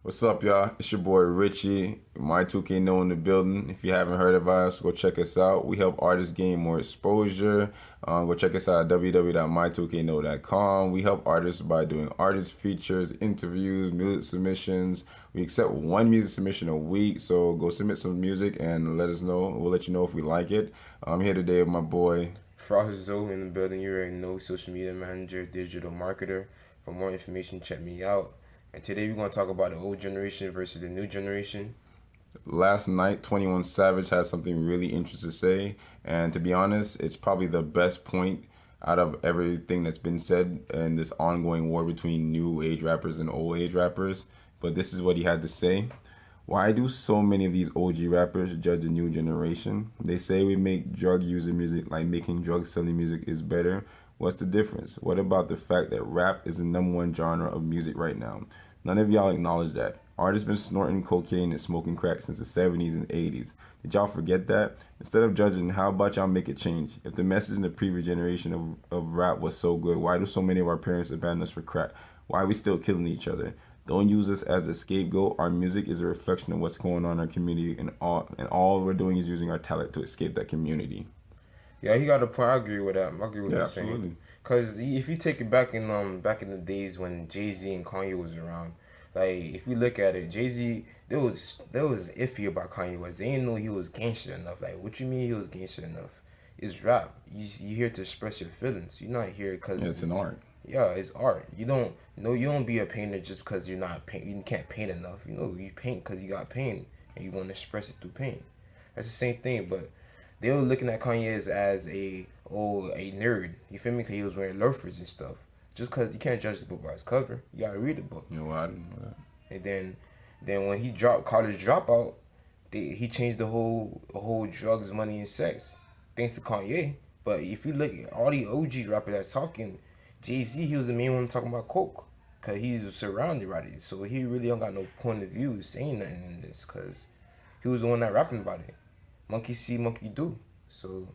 What's up, y'all? It's your boy Richie, my 2K No in the building. If you haven't heard of us, go check us out. We help artists gain more exposure. Go check us out at www.my2kno.com. We help artists by doing artist features, interviews, music submissions. We accept one music submission a week, so go submit some music and let us know. We'll let you know if we like it. I'm here today with my boy. Frost Zoe in the building. You already know, social media manager, digital marketer. For more information, check me out. And today we're going to talk about the old generation versus the new generation. Last night, 21 Savage had something really interesting to say, and to be honest, it's probably the best point out of everything that's been said in this ongoing war between new age rappers and old age rappers. But this is what he had to say. Why do so many of these OG rappers judge the new generation? They say we make drug user music like making drug selling music is better. What's the difference? What about the fact that rap is the number one genre of music right now? None of y'all acknowledge that. Artists been snorting cocaine and smoking crack since the 70s and 80s. Did y'all forget that? Instead of judging, how about y'all make it change? If the message in the previous generation of rap was so good, why do so many of our parents abandon us for crack? Why are we still killing each other? Don't use us as a scapegoat. Our music is a reflection of what's going on in our community, and all we're doing is using our talent to escape that community. Yeah, he got a point. I agree with that. I agree with Yeah, what he's saying. absolutely. Cause if you take it back in the days when Jay Z and Kanye was around, like if you look at it, Jay Z there was iffy about Kanye West. They didn't know he was gangster enough. Like what you mean he was gangster enough? It's rap. You here to express your feelings. You're not here Yeah, because it's an art. yeah, it's art. You don't be a painter just because you're not paint. You can't paint enough. You paint because you got pain and you want to express it through pain. That's the same thing. But they were looking at Kanye as a nerd. You feel me? Because he was wearing loafers and stuff. Just because you can't judge the book by its cover, you gotta read the book. You know what? I didn't know that. And then when he dropped College Dropout, he changed the whole drugs, money, and sex, thanks to Kanye. But if you look at all the OG rappers that's talking, Jay Z, he was the main one talking about coke, cause he's surrounded by it. So he really don't got no point of view saying nothing in this, cause he was the one that rapping about it. Monkey see, monkey do. So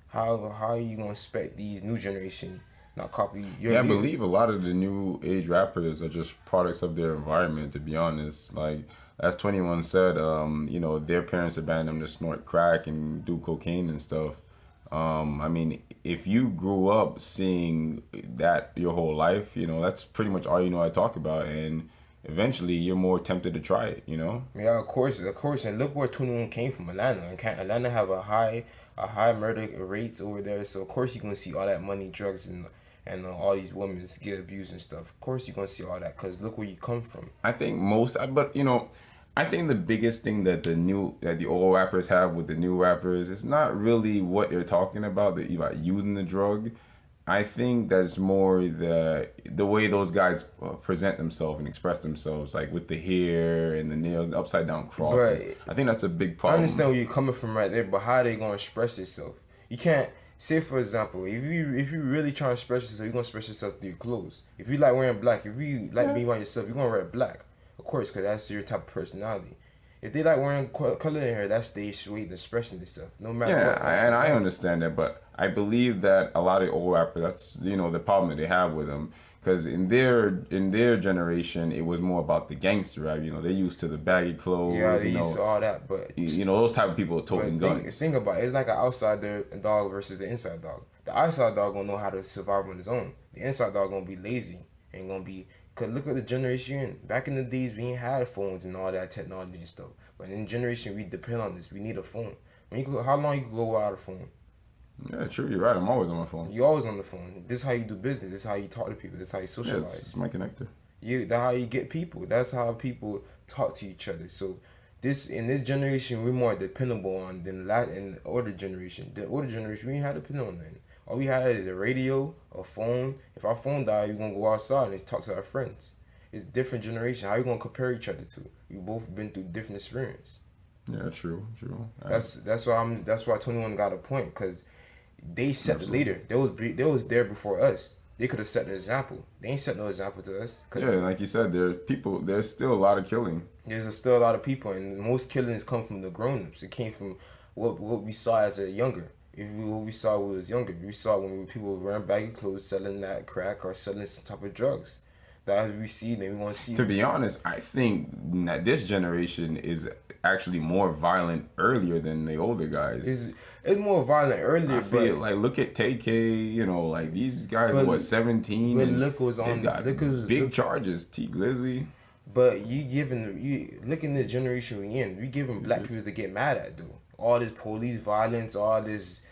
how are you gonna expect these new generation not copy your Yeah, I leader? believe a lot of the new age rappers are just products of their environment, to be honest. Like, as 21 said, their parents abandoned them to snort crack and do cocaine and stuff. I mean, if you grew up seeing that your whole life, that's pretty much all you know I talk about. And eventually you're more tempted to try it. Yeah, of course, and look where 21 came from, Atlanta, and Atlanta have a high murder rates over there. So of course you're gonna see all that money, drugs, and all these women get abused and stuff. Of course you're gonna see all that, cause look where you come from. I think I think the biggest thing that the old rappers have with the new rappers is not really what they're talking about, about using the drug. I think that it's more the way those guys present themselves and express themselves, like with the hair and the nails, the upside down crosses. But I think that's a big I understand problem. where you're coming from right there, but how are they gonna express yourself? You can't say, for example, if you really trying to express yourself, you're gonna express yourself through your clothes. If you like wearing black, if you like Yeah. being by yourself, you're gonna wear black, of course, because that's your type of personality. If they like wearing color in hair, that's their way of expressing themselves. No matter Yeah, what, that's and their I art. understand that, but I believe that a lot of old rappers, that's the problem that they have with them, because in their generation, it was more about the gangster rap. They're used to the baggy Yeah, clothes. they used to all that, Those type of people are toting but think guns. think about it. It's like an outside dog versus the inside dog. The outside dog gonna know how to survive on his own. The inside dog gonna be lazy and gonna be. Cause look at the generation you're in. Back in the days, we ain't had phones and all that technology and stuff. But in the generation, we depend on this. We need a phone. How long you could go without a phone? Yeah, true. You're right. I'm always on my phone. You always on the phone. This is how you do business. This is how you talk to people. This is how you Yeah, it's socialize. my connector. That's how you get people. That's how people talk to each other. So this in this generation we're more dependable on than that in the older generation. The older generation we ain't had to depend on nothing. All we had is a radio, a phone. If our phone died, we're gonna go outside and talk to our friends. It's different generation. How you gonna compare each other to? We both been through different experience. Yeah, true, true. That's why 21 got a point because they set the Absolutely. leader. They was there before us. They could have set an example. They ain't set no example to us Yeah, because like you said, there's still a lot of killing. still a lot of people, and most killings come from the grown-ups. It came from what we saw as a younger. What we saw when we was younger, we saw when people were wearing baggy clothes, selling that crack or selling some type of drugs. that we see, then we want to see. To be honest, I think that this generation is actually more violent earlier than the older guys. It's more violent earlier, I feel but like look at TK, you know, like these guys are But- 17 but and look what's on- they got look who's- big look- charges. T Glizzy. but you look in the generation we in. We giving black people to get mad at, dude. All this police violence, all this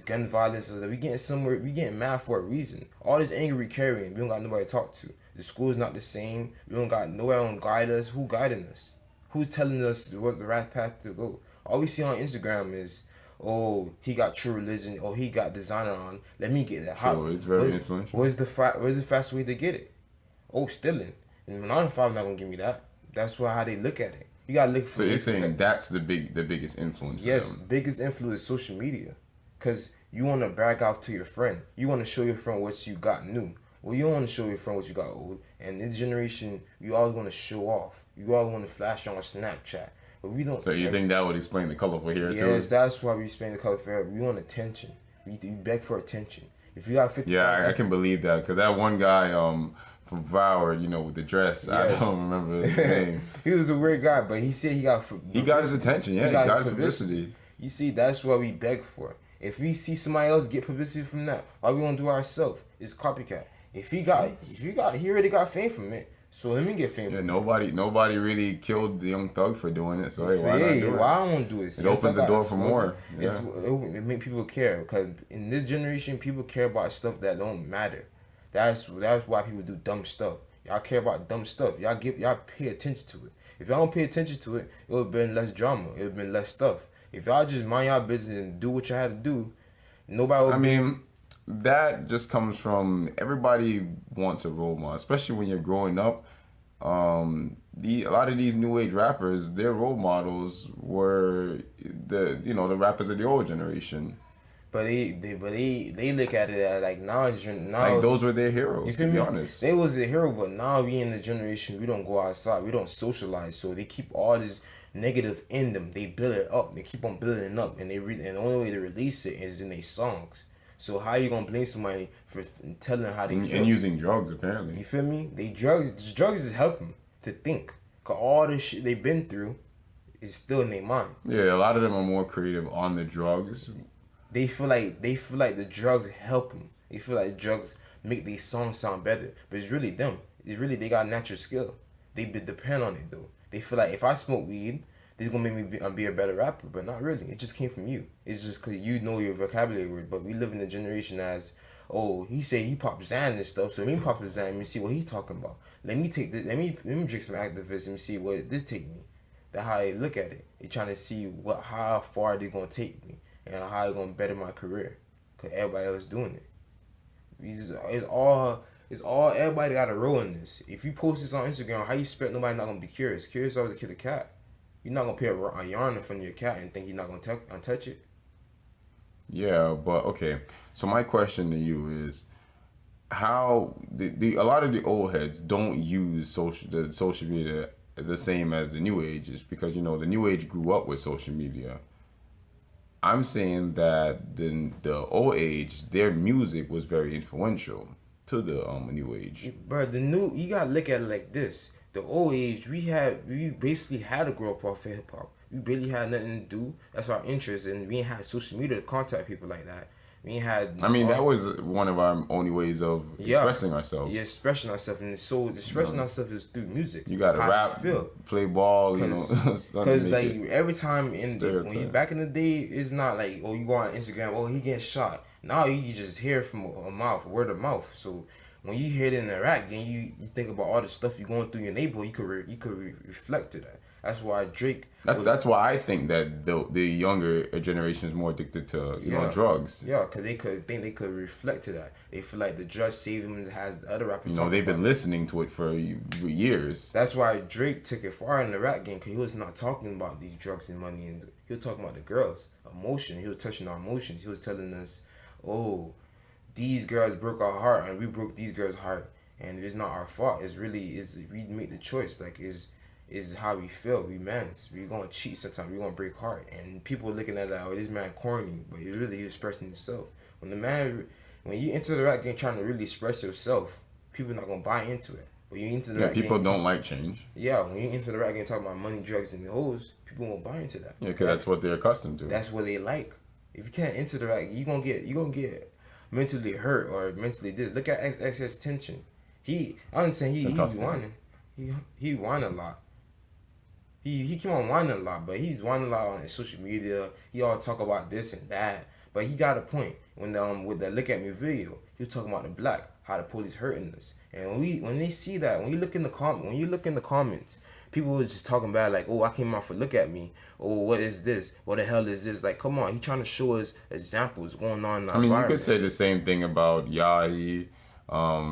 gun violence. We getting somewhere. We getting mad for a reason. All this anger we carrying. We don't got nobody to talk to. The school's not the same. We don't got nobody to guide us. Who guiding us? Who's telling us what the right path to go? All we see on Instagram is, oh, he got True Religion. Oh, he got designer on. Let me get that. Sure, it's very influential. Where's the fast way to get it? Oh, stealing. And 9 to 5 not gonna give me that. That's how they look at it. You gotta look for. So you're saying that's the biggest influence for Yes, them. biggest influence is social media, cause you want to brag out to your friend. You want to show your friend what you got new. Well, you don't want to show your friend what you got old. And this generation, you always want to show off. You always want to flash on Snapchat, but we don't. So you think that would explain the colorful hair too? Yes, that's why we spend the color fair. We want attention. We beg for attention. If you got 50, Yeah, I can believe that because that one guy from Broward, you know, with the dress, I Yes. don't remember his name. he was a weird guy, but he said he got. He got his attention. Yeah, he got his publicity. You see, that's what we beg for. If we see somebody else get publicity from that, why we gonna do it ourselves? It's copycat. He already got fame from it. So let me get fame Yeah, from nobody really killed the Young Thug for doing it. So it. hey, why not do it? Why I want to do it? It opens the door for more. It make people care because in this generation, people care about stuff that don't matter. That's why people do dumb stuff. Y'all care about dumb stuff. Y'all pay attention to it. If y'all don't pay attention to it, it would have been less drama. It would have been less stuff. If y'all just mind y'all business and do what you had to do, nobody would. I mean, that just comes from everybody wants a role model, especially when you're growing up. A lot of these new age rappers, their role models were the rappers of the old generation. But they look at it as like now Like those were their heroes. You To feel be me? honest, They was a hero, but now we in the generation we don't go outside, we don't socialize, so they keep all this negative in them. They build it up, they keep on building it up, and and the only way to release it is in their songs. So how you gonna blame somebody for telling how they feel? and using drugs apparently. You feel me? Drugs is helping to think, cause all the shit they've been through is still in their mind. Yeah, a lot of them are more creative on the drugs. They feel like the drugs help them. They feel like drugs make these songs sound better, but it's really them. It's really they got natural skill. They depend on it though. They feel like if I smoke weed, this is gonna make me be a better rapper, but not really. It just came from you. It's just cause you know your vocabulary word. But we live in a generation as, oh, he say he pop Zan and stuff, so let me pop Zan. Let me see what he talking about. Let me take this. Let me drink some activists. Let me see what this take me. That's how they look at it. They trying to see how far they gonna take me and how it gonna better my career. Cause everybody else doing it. It's all everybody got a role in this. If you post this on Instagram, how you expect nobody not gonna be curious? Curious always kill the cat. You're not gonna put a yarn in front of your cat and think you're not gonna untouch it. Yeah, but okay. So my question to you is, how a lot of the old heads don't use social media the same as the new ages because the new age grew up with social media. I'm saying that the old age, their music was very influential to the new age. Bro, you gotta look at it like this. The old age, we basically had to grow up off of hip hop. We really had nothing to do. That's our interest, and we ain't had social media to contact people like that. We ain't had. I mean, that was one of our only ways of expressing ourselves. Yeah, expressing ourselves, and so expressing ourselves is through music. You gotta rap, play ball, Because like every time back in the day, it's not like, oh, you go on Instagram, oh, he getting shot. Now you just hear it from a mouth, word of mouth. So when you hear it in a rap game, you think about all the stuff you're going through in your neighborhood. You could reflect to that. That's why Drake. That's why I think that the younger generation is more addicted to drugs. Yeah, cause they could reflect to that. They feel like the drugs saved them. Has the other rappers. They've been listening to it for years. That's why Drake took it far in the rap game, cause he was not talking about these drugs and money, and he was talking about the girls, emotion. He was touching our emotions. He was telling us, oh, these girls broke our heart, and we broke these girls' heart, and it's not our fault. We make the choice. Like is how we feel. We mans. We gonna cheat sometimes. We gonna break heart. And people looking at that, oh, this man corny, but he was expressing himself. When you enter the rap game trying to really express yourself, people not gonna buy into it. When you into the Yeah, rap people game, don't like change. yeah, when you into the rap game talking about money, drugs, and hoes, people won't buy into that. Yeah, because that's what they're accustomed to. That's what they like. If you can't enter the rap, you gonna get mentally hurt or mentally this. Look at XXS Tension. I understand he whining. He whine a lot. He keep on whining a lot, but he's whining a lot on his social media. He all talk about this and that, but he got a point. When with the Look At Me video, he was talking about the black, how the police hurting us, and when they see that, when you look in the comments, people was just talking about like, oh, I came out for Look At Me, oh, what is this? What the hell is this? Like, come on, he trying to show us examples going on in our I mean, you could environment. say the same thing about Yahi,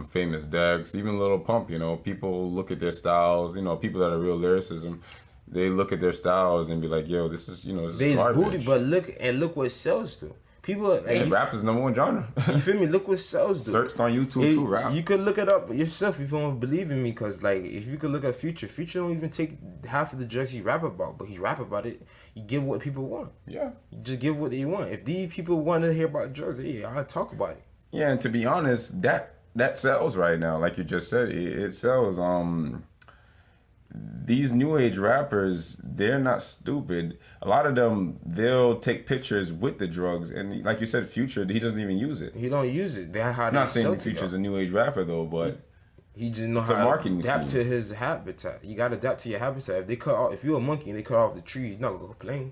Famous Dex, even Little Pump. You know, people look at their styles. You know, people that are real lyricism, they look at their styles and be like, yo, this is There's garbage. booty, but look what sells though. People like And rap is number one genre. you feel me? Look what sells though. Searched on YouTube too, rap. You could look it up yourself if you don't believe in me, cause like if you could look at Future don't even take half of the drugs he rap about, but he rap about it. You give what people want. Yeah. You just give what they want. If these people want to hear about drugs, yeah, I'll talk about it. Yeah, and to be honest, that sells right now. Like you just said, it sells. These new age rappers, they're not stupid. A lot of them, they'll take pictures with the drugs, and like you said, Future, he doesn't even use it. He don't use it. That's how I'm they not saying sell that to Future's y'all. a new age rapper though, but He just know a how to marketing adapt scheme. to his habitat. You gotta adapt to your habitat. If you're a monkey and they cut off the tree, you're not gonna complain.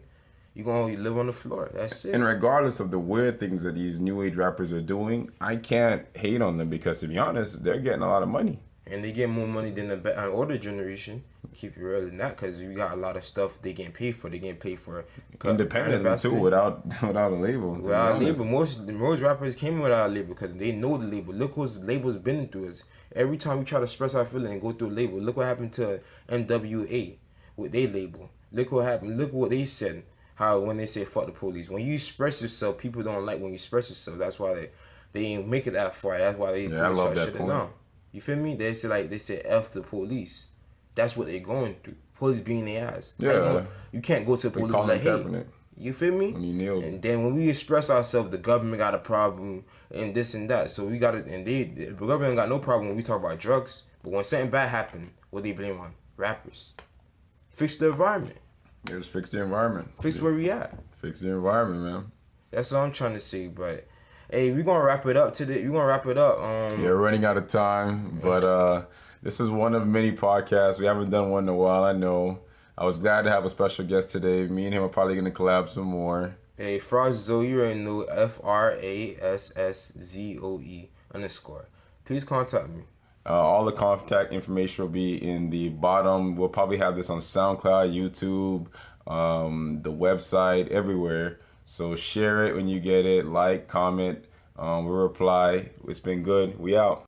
You're gonna live on the floor. That's it. and regardless of the weird things that these new age rappers are doing, I can't hate on them because to be honest, they're getting a lot of money. And they get more money than the older generation. Keep it real than that, because you got a lot of stuff they getting paid for. They getting paid for Independently too, without a label. to be Without a honest. label, most rappers came without a label because they know the label. Look who's labels been through us. Every time we try to express our feeling and go through a label, look what happened to MWA with their label. Look what happened. Look what they said. How when they say fuck the police, when you express yourself, people don't like when you express yourself. That's why they ain't make it that far. That's why they Yeah, I love that shit point. down. You feel me? They say F the police. That's what they're going through. Police being their ass. Yeah. You can't go to the They police call like, him hey. Kaepernick You feel me? when he kneeled. And then when we express ourselves, the government got a problem and this and that. So we got it, and the government got no problem when we talk about drugs. But when something bad happen, what they blame on? Rappers. Fix the environment. Just fix the environment. Fix where we at. Fix the environment, man. That's all I'm trying to say. But hey, we're gonna wrap it up today. We're gonna wrap it up. Yeah, we're running out of time, but this is one of many podcasts. We haven't done one in a while, I know. I was glad to have a special guest today. Me and him are probably going to collab some more. Hey, Fraszoe, you already know, FRASSZOE_. Please contact me. All the contact information will be in the bottom. We'll probably have this on SoundCloud, YouTube, the website, everywhere. So share it when you get it. Like, comment. We'll reply. It's been good. We out.